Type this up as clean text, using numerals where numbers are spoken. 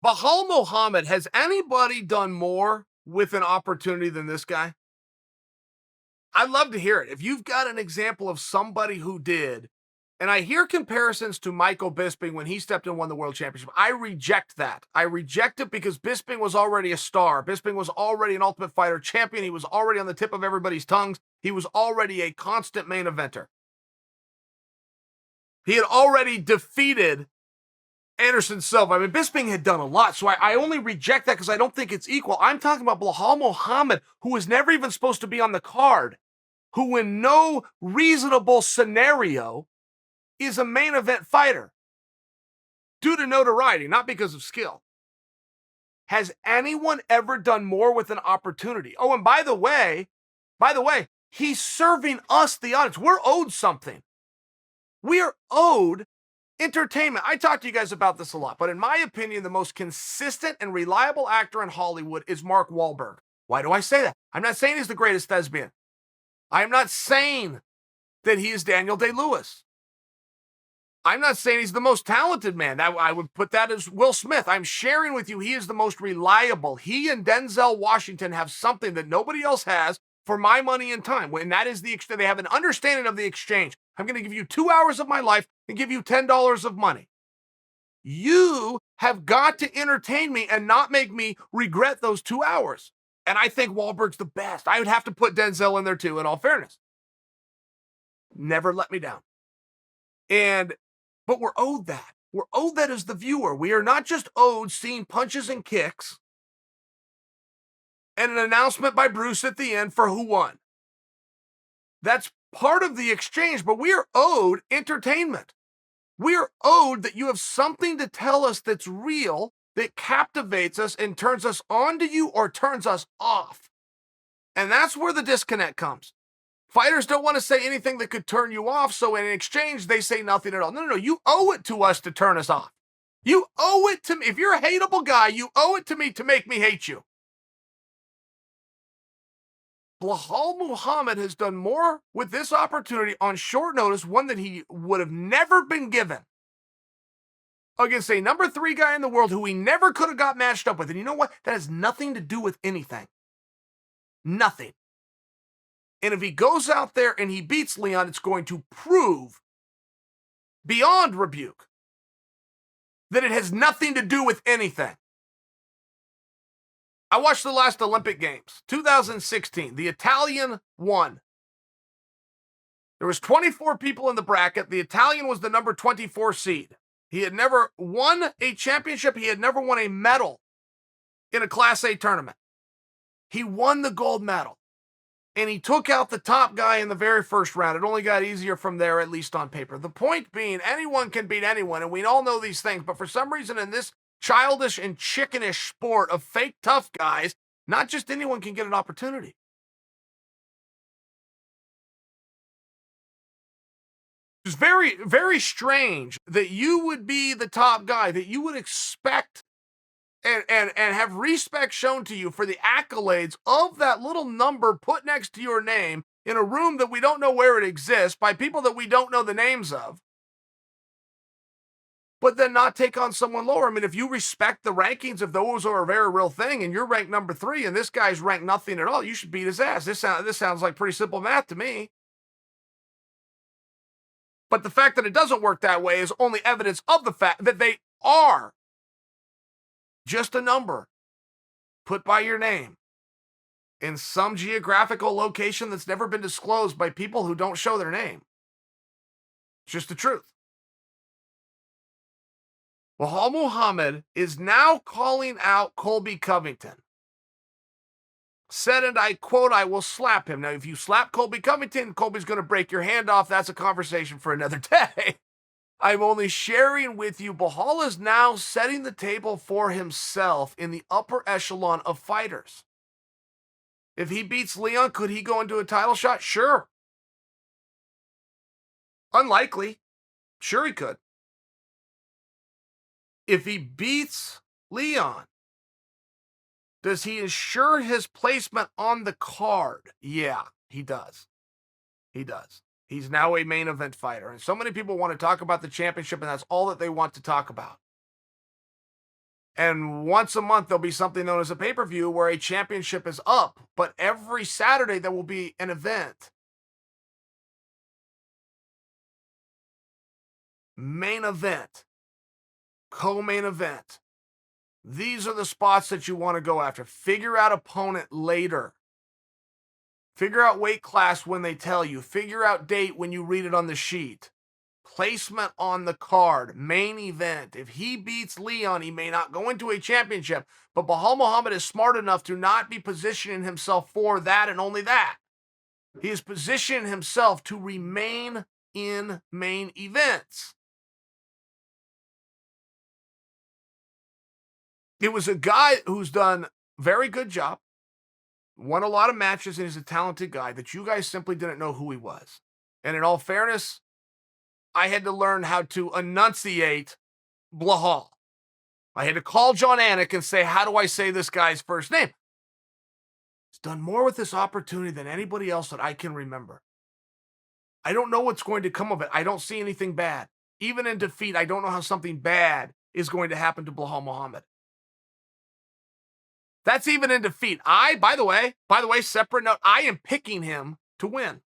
Belal Muhammed, has anybody done more with an opportunity than this guy? I'd love to hear it. If you've got an example of somebody who did, and I hear comparisons to Michael Bisping when he stepped in and won the world championship. I reject that. I reject it because Bisping was already a star. Bisping was already an Ultimate Fighter champion. He was already on the tip of everybody's tongues. He was already a constant main eventer. He had already defeated Anderson Silva. I mean, Bisping had done a lot, so I only reject that because I don't think it's equal. I'm talking about Belal Muhammed, who was never even supposed to be on the card, who in no reasonable scenario is a main event fighter due to notoriety, not because of skill. Has anyone ever done more with an opportunity? Oh, and by the way, he's serving us, the audience. We're owed something. We are owed entertainment. I talk to you guys about this a lot, but in my opinion, the most consistent and reliable actor in Hollywood is Mark Wahlberg. Why do I say that? I'm not saying he's the greatest thespian. I'm not saying that he is Daniel Day-Lewis. I'm not saying he's the most talented man. I would put that as Will Smith. I'm sharing with you he is the most reliable. He and Denzel Washington have something that nobody else has for my money and time. And that is they have an understanding of the exchange. I'm going to give you 2 hours of my life and give you $10 of money. You have got to entertain me and not make me regret those 2 hours. And I think Wahlberg's the best. I would have to put Denzel in there too, in all fairness. Never let me down. But we're owed that. We're owed that as the viewer. We are not just owed seeing punches and kicks and an announcement by Bruce at the end for who won. That's part of the exchange, but we are owed entertainment. We are owed that you have something to tell us that's real, that captivates us and turns us on to you or turns us off. And that's where the disconnect comes. Fighters don't want to say anything that could turn you off, so in exchange, they say nothing at all. No. You owe it to us to turn us off. You owe it to me. If you're a hateable guy, you owe it to me to make me hate you. Belal Muhammed has done more with this opportunity on short notice, one that he would have never been given, against a number 3 guy in the world who he never could have got matched up with. And you know what? That has nothing to do with anything. Nothing. And if he goes out there and he beats Leon, it's going to prove beyond rebuke that it has nothing to do with anything. I watched the last Olympic Games, 2016. The Italian won. There was 24 people in the bracket. The Italian was the number 24 seed. He had never won a championship. He had never won a medal in a Class A tournament. He won the gold medal. And he took out the top guy in the very first round. It only got easier from there, at least on paper. The point being, anyone can beat anyone, and we all know these things. But for some reason, in this childish and chickenish sport of fake tough guys, not just anyone can get an opportunity. It's very, very strange that you would be the top guy, that you would expect and have respect shown to you for the accolades of that little number put next to your name in a room that we don't know where it exists by people that we don't know the names of, but then not take on someone lower. I mean, if you respect the rankings, if those are a very real thing and you're ranked number 3 and this guy's ranked nothing at all, you should beat his ass. This sounds like pretty simple math to me. But the fact that it doesn't work that way is only evidence of the fact that they are just a number put by your name in some geographical location that's never been disclosed by people who don't show their name. It's just the truth. Belal Muhammed is now calling out Colby Covington. Said, and I quote, "I will slap him." Now, if you slap Colby Covington, Colby's going to break your hand off. That's a conversation for another day. I'm only sharing with you, Belal is now setting the table for himself in the upper echelon of fighters. If he beats Leon, could he go into a title shot? Sure. Unlikely. Sure he could. If he beats Leon, does he ensure his placement on the card? Yeah, he does. He does. He's now a main event fighter. And so many people want to talk about the championship, and that's all that they want to talk about. And once a month, there'll be something known as a pay-per-view where a championship is up. But every Saturday, there will be an event. Main event. Co-main event. These are the spots that you want to go after. Figure out opponent later. Figure out weight class when they tell you. Figure out date when you read it on the sheet. Placement on the card. Main event. If he beats Leon, he may not go into a championship, but Belal Muhammed is smart enough to not be positioning himself for that and only that. He is positioning himself to remain in main events. It was a guy who's done very good job, won a lot of matches, and is a talented guy that you guys simply didn't know who he was. And in all fairness, I had to learn how to enunciate Belal. I had to call John Anik and say, how do I say this guy's first name? He's done more with this opportunity than anybody else that I can remember. I don't know what's going to come of it. I don't see anything bad. Even in defeat, I don't know how something bad is going to happen to Belal Muhammed. That's even in defeat. By the way, separate note, I am picking him to win.